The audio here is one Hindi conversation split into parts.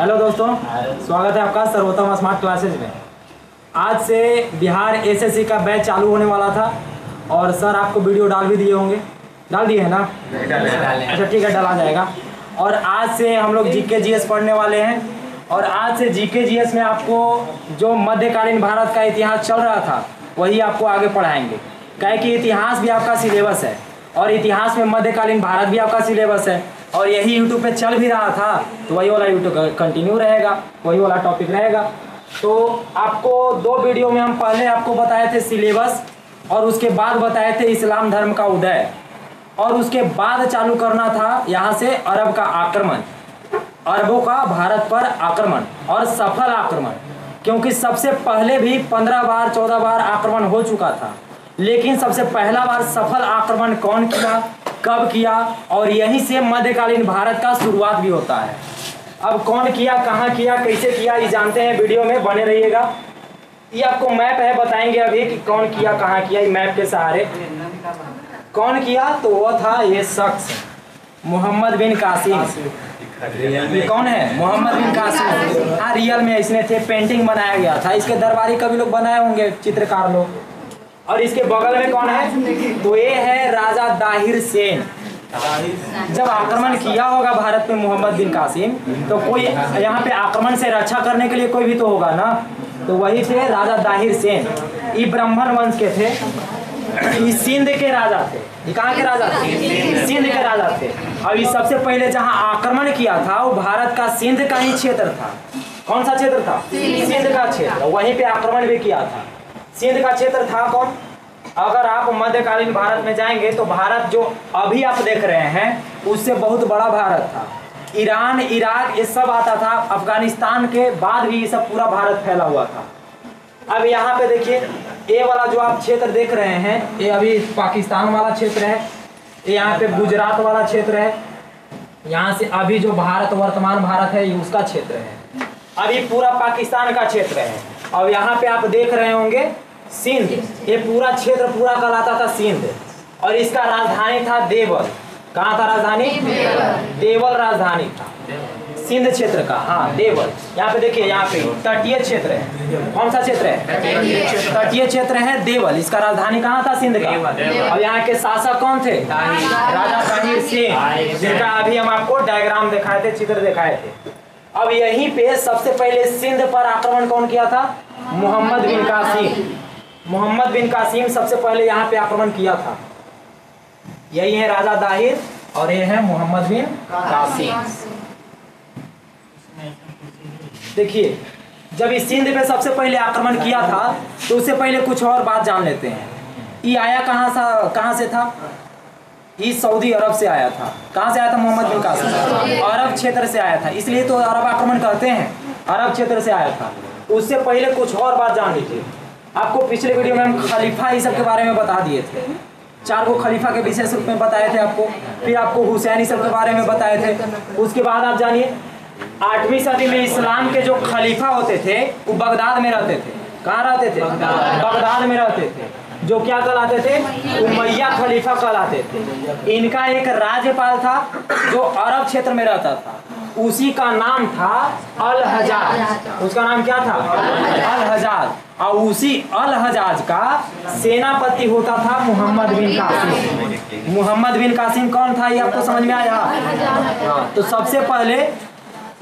हेलो दोस्तों, स्वागत है आपका सर्वोत्तम स्मार्ट क्लासेज में। आज से बिहार एसएससी का बैच चालू होने वाला था और सर आपको वीडियो डाल भी दिए होंगे। डाल दिए है ना? अच्छा ठीक है, डाला जाएगा। और आज से हम लोग जीके जीएस पढ़ने वाले हैं और आज से जीके जीएस में आपको जो मध्यकालीन भारत का इतिहास चल रहा था वही आपको आगे पढ़ाएंगे। क्या कि इतिहास भी आपका सिलेबस है और इतिहास में मध्यकालीन भारत भी आपका सिलेबस है और यही यूट्यूब पे चल भी रहा था तो वही वाला यूट्यूब कंटिन्यू रहेगा, वही वाला टॉपिक रहेगा। तो आपको दो वीडियो में हम पहले आपको बताए थे सिलेबस और उसके बाद बताए थे इस्लाम धर्म का उदय और उसके बाद चालू करना था यहाँ से अरब का आक्रमण, अरबों का भारत पर आक्रमण और सफल आक्रमण। क्योंकि सबसे पहले भी 15 बार 14 बार आक्रमण हो चुका था, लेकिन सबसे पहला बार सफल आक्रमण कौन किया, कब किया और यहीं से मध्यकालीन भारत का शुरुआत भी होता है। अब कौन किया, कहाँ किया, कैसे किया, ये जानते हैं। वीडियो में बने रहिएगा। ये आपको मैप है, बताएंगे अभी कि कौन किया, कहाँ किया। मैप के सहारे कौन किया तो वो था ये शख्स मोहम्मद बिन कासिम। ये कौन है? मोहम्मद बिन कासिम। हाँ, रियल में इसने थे, पेंटिंग बनाया गया था। इसके दरबारी कभी लोग बनाए होंगे, चित्रकार लोग। और इसके बगल में कौन है तो ये है राजा दाहिर सेन। जब आक्रमण किया होगा भारत में मोहम्मद बिन कासिम तो कोई यहाँ पे आक्रमण से रक्षा करने के लिए कोई भी तो होगा ना, तो वही थे राजा दाहिर सेन। ये ब्राह्मण वंश के थे, ये सिंध के राजा थे। ये कहाँ के राजा थे? सिंध के राजा थे। और ये सबसे पहले जहाँ आक्रमण किया था वो भारत का सिंध का ही क्षेत्र था। कौन सा क्षेत्र था? सिंध का क्षेत्र। वहीं पे आक्रमण भी किया था। सिंध का क्षेत्र था कौन? अगर आप मध्यकालीन भारत में जाएंगे तो भारत जो अभी आप देख रहे हैं उससे बहुत बड़ा भारत था। ईरान, इराक ये सब आता था। अफगानिस्तान के बाद भी ये सब पूरा भारत फैला हुआ था। अब यहाँ पे देखिए, ये वाला जो आप क्षेत्र देख रहे हैं ये अभी पाकिस्तान वाला क्षेत्र है। ये यहाँ पे गुजरात वाला क्षेत्र है। यहाँ से अभी जो भारत, वर्तमान भारत है, ये उसका क्षेत्र है। अभी पूरा पाकिस्तान का क्षेत्र है। और यहाँ पे आप देख रहे होंगे सिंध, ये पूरा क्षेत्र पूरा कहलाता था सिंध। और इसका राजधानी था देवल। कहाँ था राजधानी? देवल राजधानी था सिंध क्षेत्र का। हाँ, देवल। यहाँ पे देखिए, यहाँ पे तटीय क्षेत्र है। कौन सा क्षेत्र है? तटीय क्षेत्र है देवल। इसका राजधानी कहाँ था? सिंध का। और यहाँ के शासक कौन थे? राजा दाहिर सेन, जिनका अभी हम आपको डायग्राम दिखाए थे, चित्र दिखाए थे। अब यहीं पे सबसे पहले सिंध पर आक्रमण कौन किया था? मोहम्मद बिन कासिम। मोहम्मद बिन कासिम सबसे पहले यहाँ पे आक्रमण किया था। यही है राजा दाहिर और ये है मोहम्मद बिन कासिम। देखिए, जब इस सिंध पे सबसे पहले आक्रमण किया था तो उससे पहले कुछ और बात जान लेते हैं। ये आया कहाँ से था? ये सऊदी अरब से आया था। कहाँ से आया था मोहम्मद बिन कासिम? अरब क्षेत्र से आया था, इसलिए तो अरब आक्रमण करते हैं। अरब क्षेत्र से आया था। उससे पहले कुछ और बात जान लीजिए। आपको पिछले वीडियो में हम खलीफा ये सब के बारे में बता दिए थे। 4 को खलीफा के विशेष रूप में बताए थे आपको। फिर आपको हुसैन सब के बारे में बताए थे। उसके बाद आप जानिए 8वीं सदी में इस्लाम के जो खलीफा होते थे वो बगदाद में रहते थे। कहाँ रहते थे? बगदाद में रहते थे। जो क्या कहलाते थे? उमैया खलीफा कहलाते थे। इनका एक राज्यपाल था जो अरब क्षेत्र में रहता था, उसी का नाम था अल हजाज। उसका नाम क्या था? अल हजाज। और उसी अल हजाज का सेनापति होता था मोहम्मद बिन कासिम। मोहम्मद बिन कासिम कौन था, ये आपको समझ में आया? हाँ, तो सबसे पहले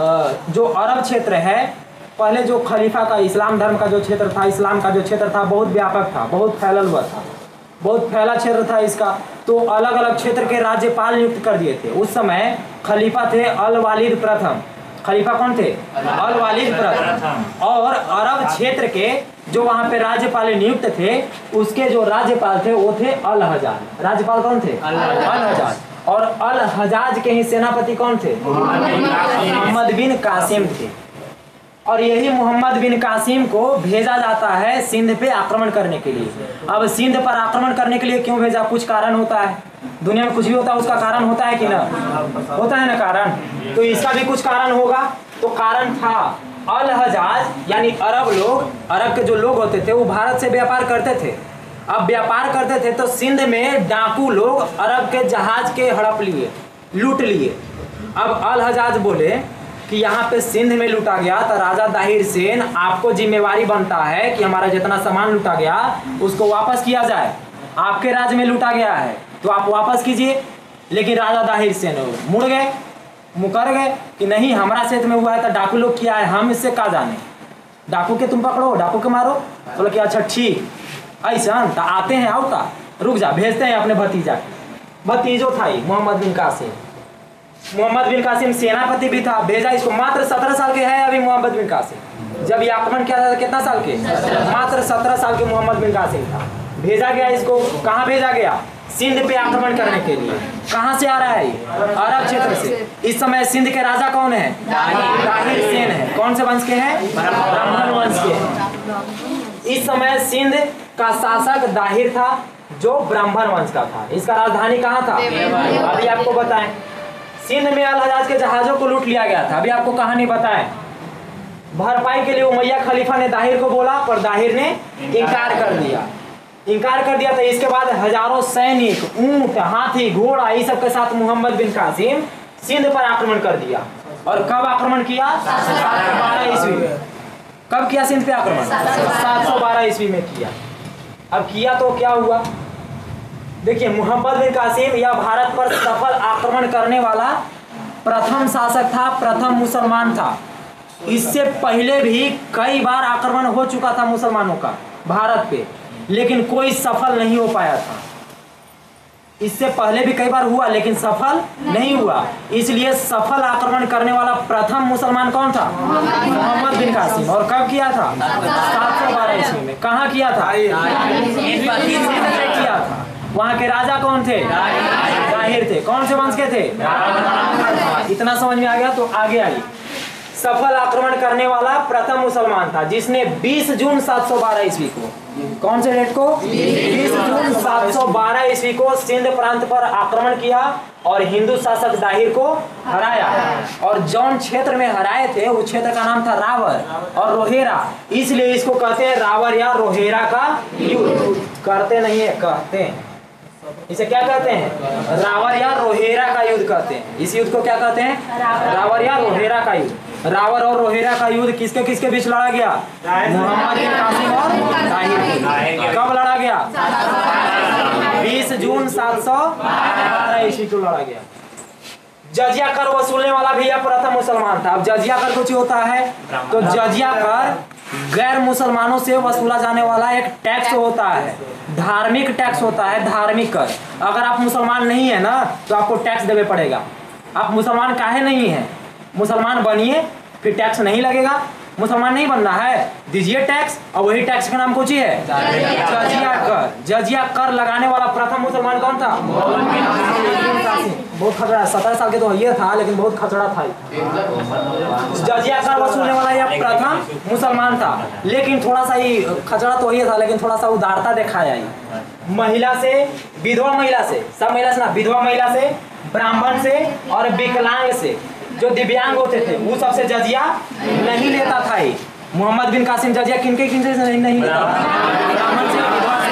जो अरब क्षेत्र है, पहले जो खलीफा का इस्लाम धर्म का जो क्षेत्र था, इस्लाम का जो क्षेत्र था बहुत व्यापक था, बहुत फैला हुआ था, बहुत फैला क्षेत्र था इसका। तो अलग अलग क्षेत्र के राज्यपाल नियुक्त कर दिए थे। उस समय खलीफा थे अल वालिद प्रथम। खलीफा कौन थे? अल वालिद प्रथम। और अरब क्षेत्र के जो वहाँ पे राज्यपाल नियुक्त थे उसके जो राज्यपाल थे वो थे अल हजाज। राज्यपाल कौन थे? अल हजाज। और अल हजाज के ही सेनापति कौन थे? मोहम्मद बिन कासिम थे। और यही मोहम्मद बिन कासिम को भेजा जाता है सिंध पे आक्रमण करने के लिए। अब सिंध पर आक्रमण करने के लिए क्यों भेजा? कुछ कारण होता है। दुनिया में कुछ भी होता है उसका कारण होता है कि ना? होता है ना कारण। तो इसका भी कुछ कारण होगा। तो कारण था अल हजाज यानी अरब लोग, अरब के जो लोग होते थे वो भारत से व्यापार करते थे। अब व्यापार करते थे तो सिंध में डाकू लोग अरब के जहाज के हड़प लिए, लूट लिए। अब अल हजाज बोले कि यहाँ पे सिंध में लूटा गया, तो राजा दाहिर सेन आपको जिम्मेवारी बनता है कि हमारा जितना सामान लूटा गया उसको वापस किया जाए। आपके राज्य में लूटा गया है तो आप वापस कीजिए। लेकिन राजा दाहिर सेन मुड़ गए, मुकर गए कि नहीं, हमारा क्षेत्र में हुआ है तो डाकू लोग किया है, हम इससे क्या जाने, डाकू के तुम पकड़ो, डाकू के मारो। बोले कि अच्छा ठीक ऐसा तो आते हैं, आओ का रुक जा, भेजते हैं अपने भतीजा के। भतीजो था ही मोहम्मद बिन कासिम। मोहम्मद बिन कासिम सेनापति भी था, भेजा इसको। मात्र 17 साल के है अभी मोहम्मद बिन कासिम। जब ये आक्रमण किया था कितना साल के? मात्र 17 साल के मोहम्मद बिन कासिम था। भेजा गया इसको, कहाँ भेजा गया? सिंध पे आक्रमण करने के लिए। कहाँ से आ रहा है? अरब क्षेत्र से। इस समय सिंध के राजा कौन है? दाहिर सेन है। कौन से वंश के हैं? ब्राह्मण वंश के हैं। इस समय सिंध का शासक दाहिर था जो ब्राह्मण वंश का था। इसका राजधानी कहाँ था? अभी आपको बताएं। सिंध में अल हजाज के जहाजों को लूट लिया गया था। अभी आपको कहानी बताएं। भरपाई के लिए उमैया खलीफा ने दाहिर को बोला, पर दाहिर ने इनकार कर दिया। इनकार कर दिया तो इसके बाद हजारों सैनिक, ऊंट, हाथी, घोड़ा, ये सब के साथ मोहम्मद बिन कासिम सिंध पर आक्रमण कर दिया। और कब आक्रमण किया? 712 ईस्वी में। कब किया सिंध पे आक्रमण? 712 ईस्वी में किया। अब किया तो क्या हुआ? देखिए, मोहम्मद बिन कासिम यह भारत पर सफल आक्रमण करने वाला प्रथम शासक था, प्रथम मुसलमान था। इससे पहले भी कई बार आक्रमण हो चुका था मुसलमानों का भारत पे, लेकिन कोई सफल नहीं हो पाया था। इससे पहले भी कई बार हुआ लेकिन सफल नहीं हुआ। इसलिए सफल आक्रमण करने वाला प्रथम मुसलमान कौन था? मोहम्मद बिन कासिम। और कब किया था? 712 ईस्वी में। कहाँ किया था? किया था। वहाँ के राजा कौन थे? दाहिर थे। कौन से वंश के थे? इतना समझ में आ गया तो आगे आइए। सफल आक्रमण करने वाला प्रथम मुसलमान था जिसने 20 जून 712 ईस्वी को, कौन से डेट को? 20 जून 712 ईस्वी को सिंध प्रांत पर आक्रमण किया और हिंदू शासक दाहिर को हराया। और जौन क्षेत्र में हराए थे उस क्षेत्र का नाम था रावर और रोहेरा। इसलिए इसको कहते हैं रावर या रोहेरा का युद्ध। करते नहीं है, कहते हैं। इसे क्या कहते हैं? रावर या रोहेरा का युद्ध कहते हैं। इस युद्ध को क्या कहते हैं? रावर या रोहेरा का युद्ध। रावर और रोहेरा का युद्ध किसके किसके बीच लड़ा गया? मोहम्मद बिन कासिम और दाहिर। कब लड़ा गया? 20 जून 712 ईस्वी को लड़ा गया। जजिया कर वसूलने वाला भी यह प्रथम मुसलमान था। अब जजिया कर कुछ होता है तो जजिया कर गैर मुसलमानों से वसूला जाने वाला एक टैक्स होता है, धार्मिक टैक्स होता है, धार्मिक कर। अगर आप मुसलमान नहीं है ना तो आपको टैक्स देना पड़ेगा। आप मुसलमान काहे नहीं है? मुसलमान बनिए फिर टैक्स नहीं लगेगा। मुसलमान नहीं बनना है, दीजिए टैक्स। और वही टैक्स का नाम कुछ ही है, जजिया कर। जजिया कर लगाने वाला प्रथम मुसलमान कौन था? बहुत खतरा, 17 साल के तो ये था लेकिन बहुत खतरा था। जजिया कर वसूलने वाला यह प्रथम मुसलमान था, लेकिन थोड़ा सा ही खतरा तो ये था लेकिन थोड़ा सा उदारता दिखाया। महिला से, विधवा महिला से, सब महिला से ना, विधवा महिला से, ब्राह्मण से और विकलांग से, जो दिव्यांग होते थे वो सबसे जजिया नहीं लेता था। मोहम्मद बिन कासिम जजिया किनके किनसे नहीं लेता था? ब्राह्मण से, विधवा से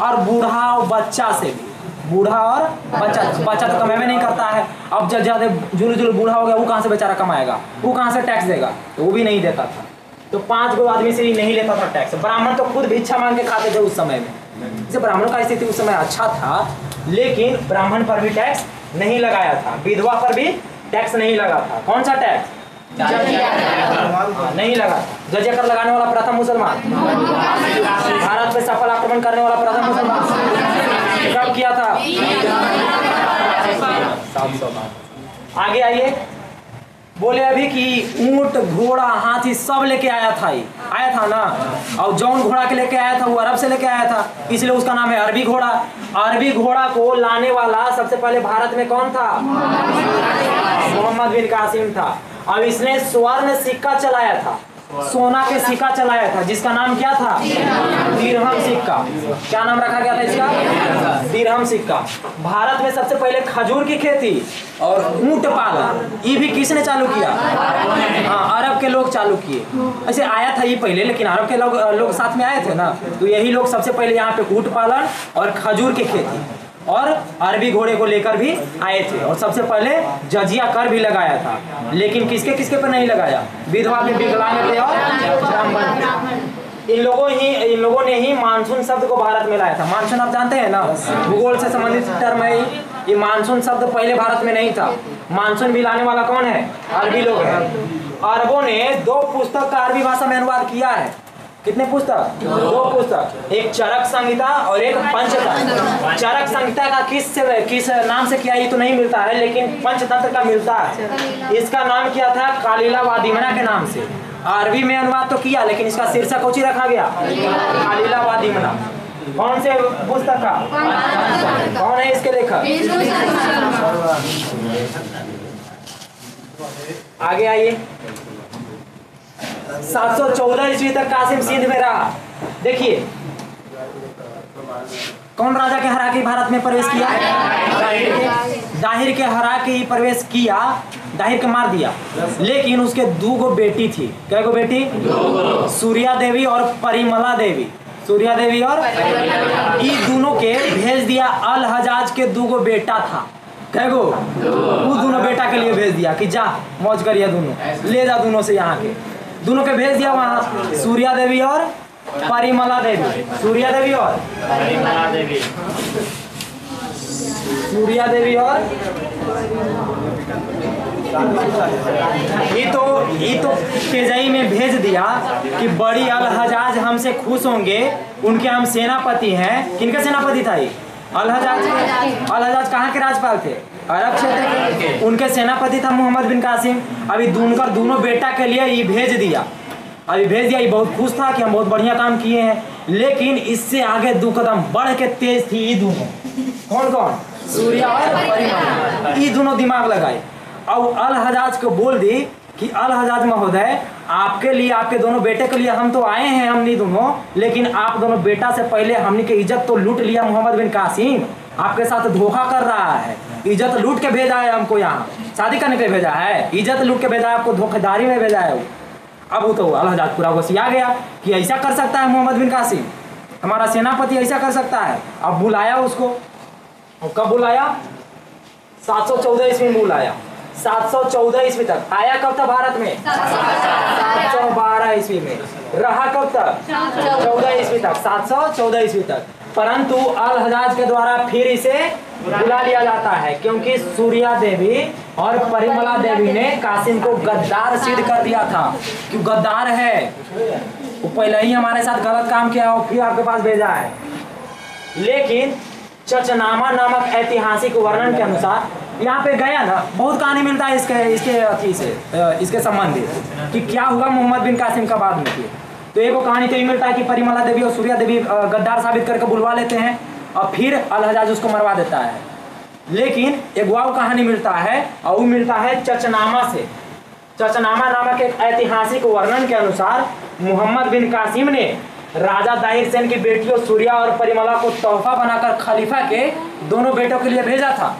और बूढ़ा और बच्चा से भी। बूढ़ा और बच्चा, बच्चा तो कमाए नहीं करता है। अब जब ज्यादा जुल बूढ़ा हो गया वो कहाँ से बेचारा कमाएगा? वो कहाँ से टैक्स देगा? तो वो भी नहीं देता था। तो 5 गो आदमी से ही नहीं लेता था टैक्स। ब्राह्मण तो खुद भिक्षा मांग के खाते थे उस समय में। जैसे ब्राह्मण का स्थिति उस समय अच्छा था, लेकिन ब्राह्मण पर भी टैक्स नहीं लगाया था, विधवा पर भी टैक्स नहीं लगा था। कौन सा टैक्स? नहीं लगा। जजिया कर लगाने वाला प्रथम मुसलमान, भारत पे सफल आक्रमण करने वाला प्रथम मुसलमान कब किया था? 712। आगे आइए। बोले अभी कि ऊंट, घोड़ा, हाथी सब लेके आया था ना। और जौन घोड़ा के लेके आया था वो अरब से लेके आया था, इसलिए उसका नाम है अरबी घोड़ा। अरबी घोड़ा को लाने वाला सबसे पहले भारत में कौन था? मोहम्मद बिन कासिम था। अब इसने स्वर्ण सिक्का चलाया था, सोना के सिक्का चलाया था, जिसका नाम क्या था? दिरहम सिक्का। क्या नाम रखा गया था इसका? दिरहम सिक्का। भारत में सबसे पहले खजूर की खेती और ऊंट पालन ये भी किसने चालू किया? हाँ, अरब के लोग चालू किए। ऐसे आया था ये पहले, लेकिन अरब के लोग साथ में आए थे ना, तो यही लोग सबसे पहले यहाँ पे ऊंट पालन और खजूर की खेती और अरबी घोड़े को लेकर भी आए थे और सबसे पहले जजिया कर भी लगाया था। लेकिन किसके किसके पर नहीं लगाया? विधवा पे, विकलांग पे और ब्राह्मण। इन लोगों ने ही मानसून शब्द को भारत में लाया था। मानसून आप जानते हैं ना, भूगोल से संबंधित टर्म है। ये मानसून शब्द पहले भारत में नहीं था। मानसून भी लाने वाला कौन है? अरबी लोग हैं। अरबों ने 2 पुस्तक का अरबी भाषा में अनुवाद किया है। कितने पुस्तक? 2 पुस्तक, एक चरक संहिता और एक पंचतंत्र। चरक संहिता का किस नाम से किया ये तो नहीं मिलता है, लेकिन पंचतंत्र का मिलता है। इसका नाम किया था कालीला वादिमना के नाम से। अरबी में अनुवाद तो किया, लेकिन इसका शीर्षक कौन रखा गया? कालीला वादिमना। कौन से पुस्तक का? कौन है इसके लेखक? आगे आइए। 714 ईस्वी तक कासिम सिंध में रहा। देखिए कौन राजा के हरा के भारत में प्रवेश किया? दाहिर के हरा के ही प्रवेश किया। दाहिर के मार दिया, लेकिन उसके 2 बेटी थी। क्या गो बेटी? सूर्या देवी और परिमला देवी। सूर्या देवी और ये दोनों के भेज दिया। अल हजाज के 2 बेटा था। कह गो? उस दोनों बेटा के लिए भेज दिया कि जा मौज करिए, दोनों ले जा, दोनों से यहाँ के दोनों के भेज दिया वहाँ। सूर्या देवी और परिमला देवी। सूर्या देवी और सूर्या देवी और ये तो तेजई में भेज दिया कि बड़ी अल हजाज हमसे खुश होंगे, उनके हम सेनापति हैं। किनका सेनापति था ये? अल हजाज। अल हजाज कहाँ के राजपाल थे? अरब क्षेत्र के। उनके सेनापति था मोहम्मद बिन कासिम। अभी दोनों बेटा के लिए ये भेज दिया। अभी भेज दिया, ये बहुत खुश था कि हम बहुत बढ़िया काम किए हैं। लेकिन इससे आगे 2 कदम बढ़ के तेज थी ये दोनों। कौन कौन? सूर्या और परिमला। ये दोनों दिमाग लगाए और अल हजाज को बोल दी कि अल हजाज महोदय, आपके लिए, आपके दोनों बेटे के लिए हम तो आए हैं, हमने दोनों, लेकिन आप दोनों बेटा से पहले हमने की इज्जत तो लूट लिया। मोहम्मद बिन कासिम आपके साथ धोखा कर रहा है, इज्जत लूट के भेजा है हमको, यहाँ शादी करने के लिए भेजा है, इज्जत लूट के भेजा है, आपको धोखेदारी में भेजा है वो। अब वो तो अल हजाज पूरा गुस्सा गया कि ऐसा कर सकता है मोहम्मद बिन कासिम, हमारा सेनापति ऐसा कर सकता है। अब बुलाया उसको। और कब बुलाया? 714 ईस्वी में बुलाया। 714 ईस्वी तक आया। कब तक भारत में? 712 ईस्वी में। रहा कब तक? 14 ईस्वी तक। 714 ईस्वी तक। परंतु अल हजाज के द्वारा फिर इसे बुला लिया जाता है, क्योंकि सूर्या देवी और परिमला देवी ने कासिम को गद्दार सिद्ध कर दिया था कि गद्दार है, वो पहले ही हमारे साथ गलत काम किया और फिर आपके पास भेजा है। लेकिन चचनामा नामक ऐतिहासिक वर्णन के अनुसार यहाँ पे गया ना, बहुत कहानी मिलता है इसके संबंधित कि क्या हुआ मोहम्मद बिन कासिम का बाद में। तो एक कहानी तो ये मिलता है कि परिमला देवी और सूर्या देवी गद्दार साबित करके बुलवा लेते हैं और फिर अल हजाज उसको मरवा देता है। लेकिन एक वाव कहानी मिलता है और वो मिलता है चचनामा से। चचनामा नामक एक ऐतिहासिक वर्णन के अनुसार मोहम्मद बिन कासिम ने राजा दाहिर सेन की बेटियों सूर्या और परिमला को तोहफा बनाकर खलीफा के दोनों बेटों के लिए भेजा था।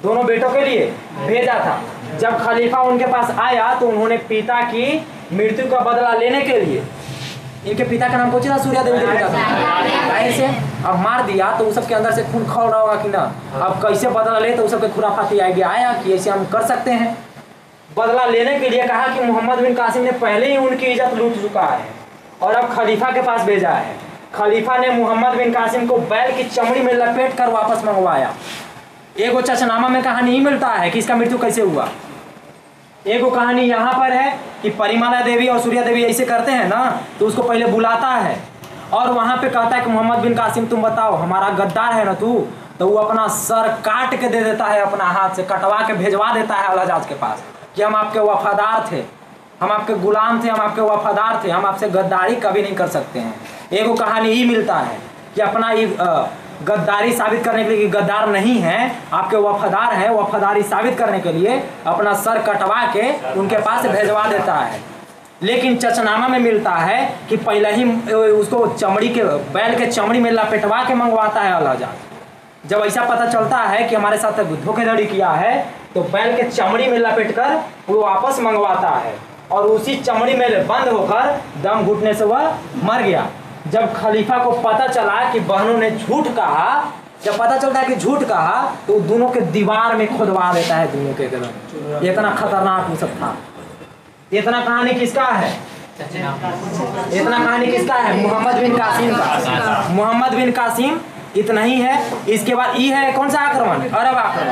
दोनों बेटों के लिए भेजा था। जब खलीफा उनके पास आया तो उन्होंने पिता की मृत्यु का बदला लेने के लिए, इनके पिता का नाम पूछा, सूर्या देवी के पिता था, दाहिर सेन, अब मार दिया तो उस सबके अंदर से खून खौल रहा होगा कि ना, अब कैसे बदला ले, तो उस सबके खुराफाती आया कि ऐसे हम कर सकते हैं। बदला लेने के लिए कहा कि मोहम्मद बिन कासिम ने पहले ही उनकी इज्जत लूट चुका है और अब खलीफा के पास भेजा है। खलीफा ने मोहम्मद बिन कासिम को बैल की चमड़ी में लपेट कर वापस मंगवाया। एगो चचनामा में कहानी ही मिलता है कि इसका मृत्यु कैसे हुआ। एगो कहानी यहाँ पर है कि परिमला देवी और सूर्या देवी ऐसे करते हैं ना, तो उसको पहले बुलाता है और वहाँ पे कहता है कि मोहम्मद बिन कासिम तुम बताओ, हमारा गद्दार है ना तू, तो वो अपना सर काट के दे देता है, अपना हाथ से कटवा के भेजवा देता है अल हजाज के पास कि हम आपके वफादार थे, हम आपके गुलाम थे, हम आपके वफादार थे, हम आपसे गद्दारी कभी नहीं कर सकते हैं। एगो कहानी ही मिलता है कि अपना ये गद्दारी साबित करने के लिए कि गद्दार नहीं है, आपके वफादार हैं, वफादारी साबित करने के लिए अपना सर कटवा के उनके पास भेजवा देता है। लेकिन चचनामा में मिलता है कि पहले ही उसको चमड़ी के, बैल के चमड़ी में लपेटवा के मंगवाता है अल हजाज। जब ऐसा पता चलता है कि हमारे साथ धोखेधड़ी किया है तो बैल के चमड़ी में लपेट कर वो वापस मंगवाता है और उसी चमड़ी में बंद होकर दम घुटने से वह मर गया। जब खलीफा को पता चला कि बहनों ने झूठ कहा जब पता चलता है कि झूठ कहा तो दोनों के दीवार में खुदवा देता है, दोनों के एकदम। इतना खतरनाक वो सब था। इतना कहानी किसका है? इतना कहानी किसका है? मोहम्मद बिन कासिम का। मोहम्मद बिन कासिम इतना ही है। इसके बाद ये है कौन सा आक्रमण? अरब आक्रमण।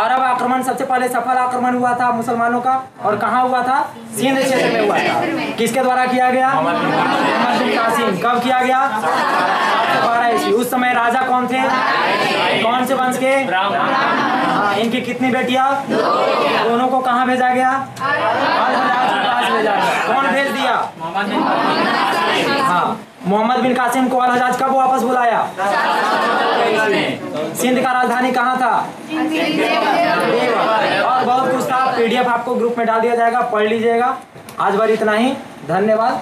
अरब आक्रमण सबसे पहले सफल आक्रमण हुआ था मुसलमानों का, और कहाँ हुआ था? सिंध क्षेत्र में हुआ था। किसके द्वारा किया गया? मोहम्मद बिन कासिम। कब किया गया? 712 ईस्वी। उस समय राजा कौन थे? कौन से वंश के? हाँ, इनकी कितनी बेटियां? दोनों को कहाँ भेजा गया? अल हज्जाज के पास भेजा गया। कौन भेज दिया? हाँ, मोहम्मद बिन कासिम को अल हज्जाज कब वापस बुलाया? सिंध का राजधानी कहाँ था? और बहुत कुछ था। PDF आपको ग्रुप में डाल दिया जाएगा, पढ़ लीजिएगा। आज बार इतना ही, धन्यवाद।